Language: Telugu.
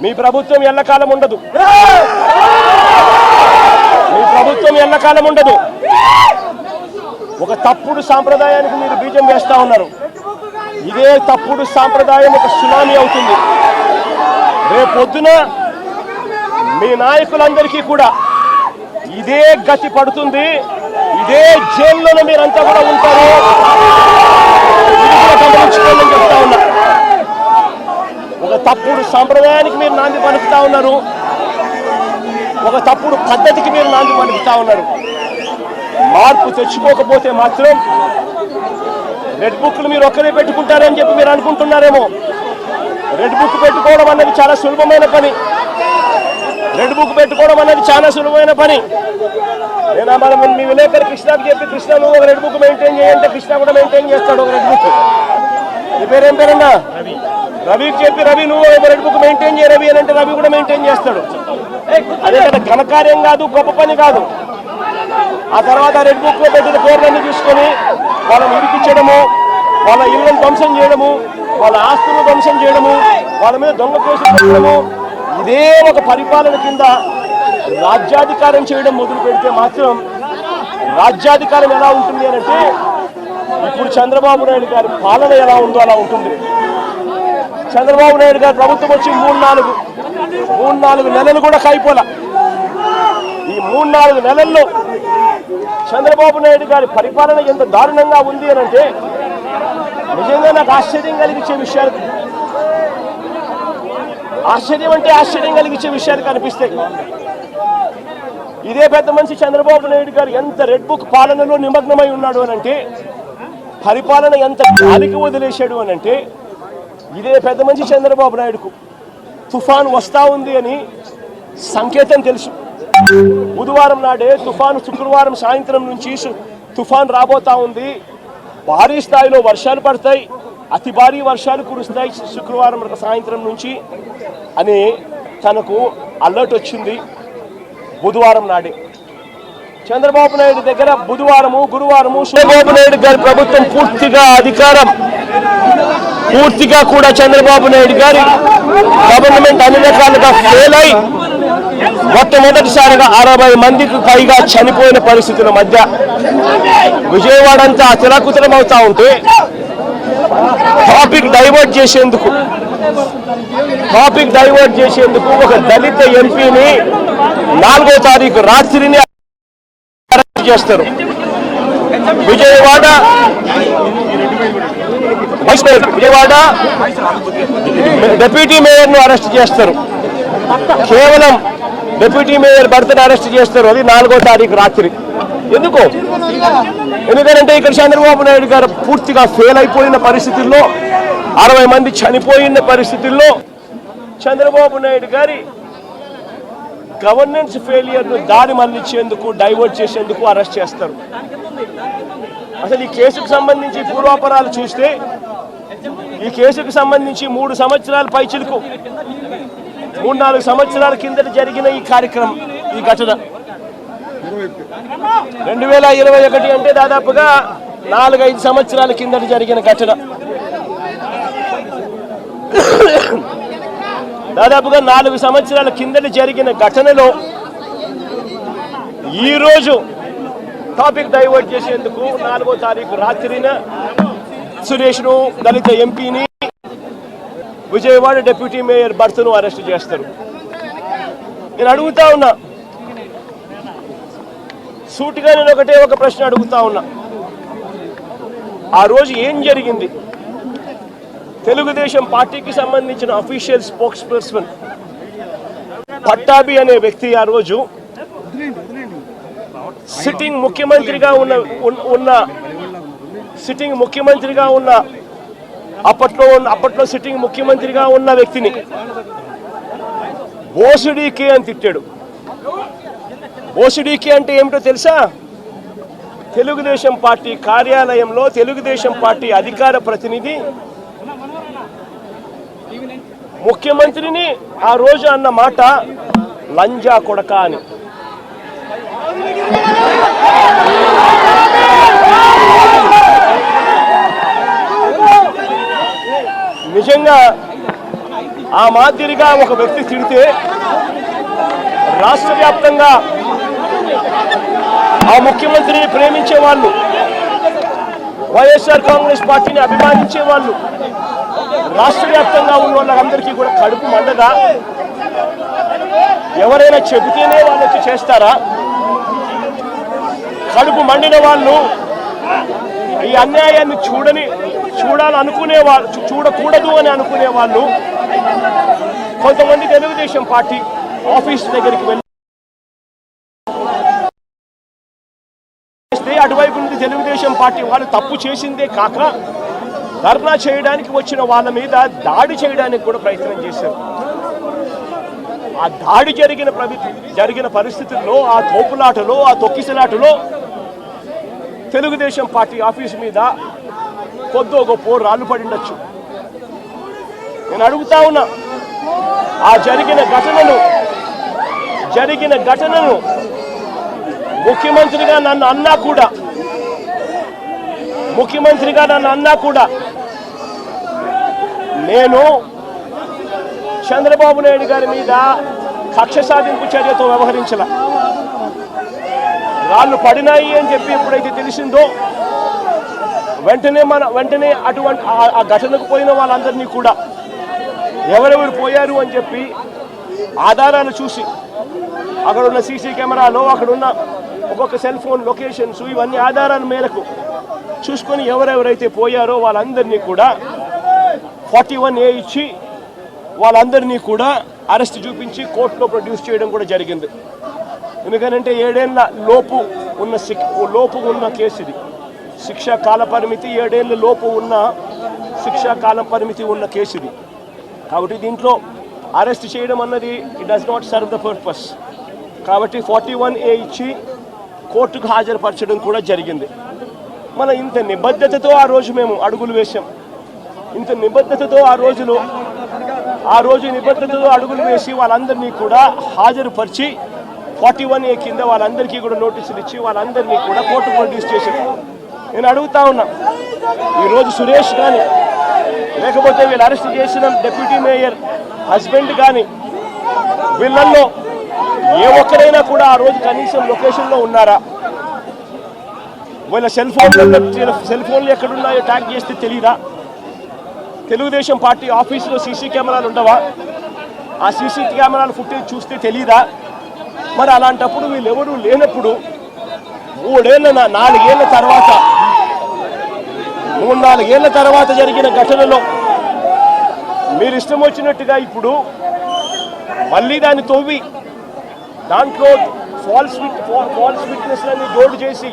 మీ ప్రభుత్వం ఎల్లకాలం ఉండదు. మీ ప్రభుత్వం ఎల్లకాలం ఉండదు. ఒక తప్పుడు సాంప్రదాయానికి మీరు బీజం వేస్తా ఉన్నారు. ఇదే తప్పుడు సాంప్రదాయం ఒక సునామీ అవుతుంది. రేపొద్దున మీ నాయకులందరికీ కూడా ఇదే గతి పడుతుంది. ఇదే జైల్లోనే మీరంతా కూడా ఉంటారు. గమనించుకోవాలని చెప్తా ఉన్నా. ఒక తప్పుడు సాంప్రదాయానికి మీరు నాంది పలుకుతా ఉన్నారు. ఒక తప్పుడు పద్ధతికి మీరు నాంది పలుకుతా ఉన్నారు. మార్పు తెచ్చుకోకపోతే మాత్రం రెడ్ బుక్లు మీరు ఒక్కరే పెట్టుకుంటారని చెప్పి మీరు అనుకుంటున్నారేమో. రెడ్ బుక్ పెట్టుకోవడం అన్నది చాలా సులభమైన పని. రెడ్ బుక్ పెట్టుకోవడం అన్నది చాలా సులభమైన పని. నేను మనం మీ విలేకరు కృష్ణకు చెప్పి, కృష్ణ నువ్వు ఒక రెడ్ బుక్ మెయింటైన్ చేయంటే కృష్ణ కూడా మెయింటైన్ చేస్తాడు ఒక రెడ్ బుక్. నీ పేరేం పేరన్నా? రవికి చెప్పి, రవి నువ్వు ఒక రెడ్ బుక్ మెయింటైన్ చేయ రవి అని అంటే రవి కూడా మెయింటైన్ చేస్తాడు. అదే కదా ఘనకార్యం కాదు, గొప్ప పని కాదు. ఆ తర్వాత రెడ్ బుక్ లో పెట్టిన పేర్లన్నీ చూసుకొని వాళ్ళని ఇరికించడము, వాళ్ళ ఇళ్లను ధ్వంసం చేయడము, వాళ్ళ ఆస్తులను ధ్వంసం చేయడము, వాళ్ళ మీద దొంగ కేసులు పెట్టడము, ఇదే ఒక పరిపాలన కింద రాజ్యాధికారం చేయడం మొదలు పెడితే మాత్రం రాజ్యాధికారం ఎలా ఉంటుంది అని అంటే ఇప్పుడు చంద్రబాబు నాయుడు గారి పాలన ఎలా ఉందో అలా ఉంటుంది. చంద్రబాబు నాయుడు గారి ప్రభుత్వం వచ్చి మూడు నాలుగు నెలలు కూడా కాయిపోలా. ఈ 3-4 నెలల్లో చంద్రబాబు నాయుడు గారి పరిపాలన ఎంత దారుణంగా ఉంది అని అంటే నిజంగా నాకు ఆశ్చర్యం కలిగించే విషయాలు, ఆశ్చర్యం కలిగించే విషయాలు కనిపిస్తాయి. ఇదే పెద్ద మనిషి చంద్రబాబు నాయుడు గారు ఎంత రెడ్ బుక్ పాలనలో నిమగ్నమై ఉన్నాడు అని అంటే, పరిపాలన ఎంత గాలికి వదిలేశాడు అని అంటే, ఇదే పెద్ద మనిషి చంద్రబాబు నాయుడుకు తుఫాను వస్తా ఉంది అని సంకేతం తెలుసు. బుధవారం నాడే తుఫాను, శుక్రవారం సాయంత్రం నుంచి తుఫాను రాబోతా ఉంది, భారీ స్థాయిలో వర్షాలు పడతాయి, అతి భారీ వర్షాలు కురుస్తాయి శుక్రవారం సాయంత్రం నుంచి అని తనకు అలర్ట్ వచ్చింది. బుధవారం నాడే చంద్రబాబు నాయుడు దగ్గర బుధవారము, గురువారము చంద్రబాబు నాయుడు గారి ప్రభుత్వం పూర్తిగా అధికారం, పూర్తిగా కూడా చంద్రబాబు నాయుడు గారి గవర్నమెంట్ అన్ని రకాలుగా ఫెయిల్ అయి మొట్టమొదటిసారిగా 60 మందికి పైగా చనిపోయిన పరిస్థితుల మధ్య విజయవాడ అంతా అతలాకుతలం అవుతా ఉంటే టాపిక్ డైవర్ట్ చేసేందుకు ఒక దళిత ఎంపీని 4వ తారీఖు రాత్రిని అరెస్ట్ చేస్తారు. విజయవాడ డిప్యూటీ మేయర్ను అరెస్ట్ చేస్తారు. కేవలం డిప్యూటీ మేయర్ భర్తను అరెస్ట్ చేస్తారు. అది 4వ తారీఖు రాత్రి. ఎందుకంటే ఇక్కడ చంద్రబాబు నాయుడు గారు పూర్తిగా ఫెయిల్ అయిపోయిన పరిస్థితుల్లో, 60 మంది చనిపోయిన పరిస్థితుల్లో చంద్రబాబు నాయుడు గారి గవర్నెన్స్ ఫెయిలియర్ను దారి మళ్లించేందుకు, డైవర్ట్ చేసేందుకు అరెస్ట్ చేస్తారు. అసలు ఈ కేసుకు సంబంధించి పూర్వాపరాలు చూస్తే ఈ కేసుకు సంబంధించి 3 సంవత్సరాల పైచిలకు 3-4 సంవత్సరాల కిందట జరిగిన ఈ కార్యక్రమం, ఈ ఘటన 2021 అంటే దాదాపుగా 4-5 సంవత్సరాల కిందట జరిగిన ఘటన. దాదాపుగా 4 సంవత్సరాల కిందట జరిగిన ఘటనలో ఈరోజు టాపిక్ డైవర్ట్ చేసేందుకు 4వ తారీఖు రాత్రిన సురేష్ను, దళిత ఎంపీని, విజయవాడ డిప్యూటీ మేయర్ భర్తను అరెస్ట్ చేస్తారు. నేను అడుగుతా ఉన్నా, సూటిగా నేను ఒక ప్రశ్న అడుగుతా ఉన్నా. ఆ రోజు ఏం జరిగింది? తెలుగుదేశం పార్టీకి సంబంధించిన అఫీషియల్ స్పోక్స్ పర్సన్ పట్టాభి అనే వ్యక్తి ఆ రోజు సిట్టింగ్ ముఖ్యమంత్రిగా ఉన్న అప్పట్లో సిట్టింగ్ ముఖ్యమంత్రిగా ఉన్న వ్యక్తిని బోసుడీకే అని తిట్టాడు. బోసుడీకే అంటే ఏమిటో తెలుసా? తెలుగుదేశం పార్టీ కార్యాలయంలో తెలుగుదేశం పార్టీ అధికార ప్రతినిధి ముఖ్యమంత్రిని ఆ రోజు అన్న మాట లంజా కొడక అని. నిజంగా ఆ మాదిరిగా ఒక వ్యక్తి తిడితే రాష్ట్ర వ్యాప్తంగా ఆ ముఖ్యమంత్రిని ప్రేమించే వాళ్ళు, వైఎస్ఆర్ కాంగ్రెస్ పార్టీని అభిమానించే వాళ్ళు, రాష్ట్ర వ్యాప్తంగా ఉన్న వాళ్ళందరికీ కూడా కడుపు మండదా? ఎవరైనా చెబితేనే వాళ్ళు వచ్చి చేస్తారా? కడుపు మండిన వాళ్ళు ఈ అన్యాయాన్ని చూడాలనుకునే వాళ్ళు, చూడకూడదు అని అనుకునే వాళ్ళు కొంతమంది తెలుగుదేశం పార్టీ ఆఫీస్ దగ్గరికి వెళ్ళి అటువైపు నుండి తెలుగుదేశం పార్టీ వాళ్ళు తప్పు చేసిందే కాక ధర్నా చేయడానికి వచ్చిన వాళ్ళ మీద దాడి చేయడానికి కూడా ప్రయత్నం చేశారు. ఆ దాడి జరిగిన పరిస్థితుల్లో, ఆ తోపులాటలో, ఆ తొక్కిసలాటలో తెలుగుదేశం పార్టీ ఆఫీసు మీద కొద్దో గొప్ప రాళ్ళు పడిండొచ్చు. నేను అడుగుతా ఉన్నా, ఆ జరిగిన ఘటనను ముఖ్యమంత్రిగా నన్ను అన్నా కూడా నేను చంద్రబాబు నాయుడు గారి మీద కక్ష సాధింపు చర్యతో వ్యవహరించాల. రాళ్ళు పడినాయి అని చెప్పి ఎప్పుడైతే తెలిసిందో వెంటనే అటువంటి ఆ ఘటనకు పోయిన వాళ్ళందరినీ కూడా ఎవరెవరు పోయారు అని చెప్పి ఆధారాలు చూసి, అక్కడున్న సీసీ కెమెరాలో, అక్కడున్న ఒక్కొక్క సెల్ ఫోన్ లొకేషన్స్, ఇవన్నీ ఆధారాల మేరకు చూసుకొని ఎవరెవరైతే పోయారో వాళ్ళందరినీ కూడా 41A ఇచ్చి వాళ్ళందరినీ కూడా అరెస్ట్ చూపించి కోర్టులో ప్రొడ్యూస్ చేయడం కూడా జరిగింది. ఎందుకంటే 7 ఏళ్ల లోపు ఉన్న కేసు ఇది. శిక్షా కాల పరిమితి 7 ఏళ్ల లోపు ఉన్న శిక్షా కాలం పరిమితి ఉన్న కేసు ఇది. కాబట్టి దీంట్లో అరెస్ట్ చేయడం అన్నది it does not serve the purpose. కాబట్టి 41A ఇచ్చి కోర్టుకు హాజరుపరచడం కూడా జరిగింది. మన ఇంత నిబద్ధతతో ఆ రోజు మేము అడుగులు వేశాం. ఇంత నిబద్ధతతో ఆ రోజు నిబద్ధతతో అడుగులు వేసి వాళ్ళందరినీ కూడా హాజరుపరిచి 41A కింద వాళ్ళందరికీ కూడా నోటీసులు ఇచ్చి వాళ్ళందరినీ కూడా కోర్టు ప్రొడ్యూస్ చేశారు. నేను అడుగుతా ఉన్నా, ఈరోజు సురేష్ కానీ లేకపోతే వీళ్ళు అరెస్ట్ చేసిన డిప్యూటీ మేయర్ హస్బెండ్ కానీ వీళ్ళల్లో ఏ ఒక్కరైనా కూడా ఆ రోజు కనీసం లొకేషన్లో ఉన్నారా? వీళ్ళ సెల్ ఫోన్లు ఎక్కడున్నాయో ట్యాగ్ చేస్తే తెలియదా? తెలుగుదేశం పార్టీ ఆఫీసులో సీసీ కెమెరాలు ఉండవా? ఆ సీసీ కెమెరాల ఫుటేజ్ చూస్తే తెలియదా? మరి అలాంటప్పుడు వీళ్ళెవరూ లేనప్పుడు 4 ఏళ్ల తర్వాత జరిగిన ఘటనలో మీరు ఇష్టం వచ్చినట్టుగా ఇప్పుడు మళ్ళీ దాన్ని తవ్వి దాంట్లో ఫాల్స్ విట్నెస్లని జోడు చేసి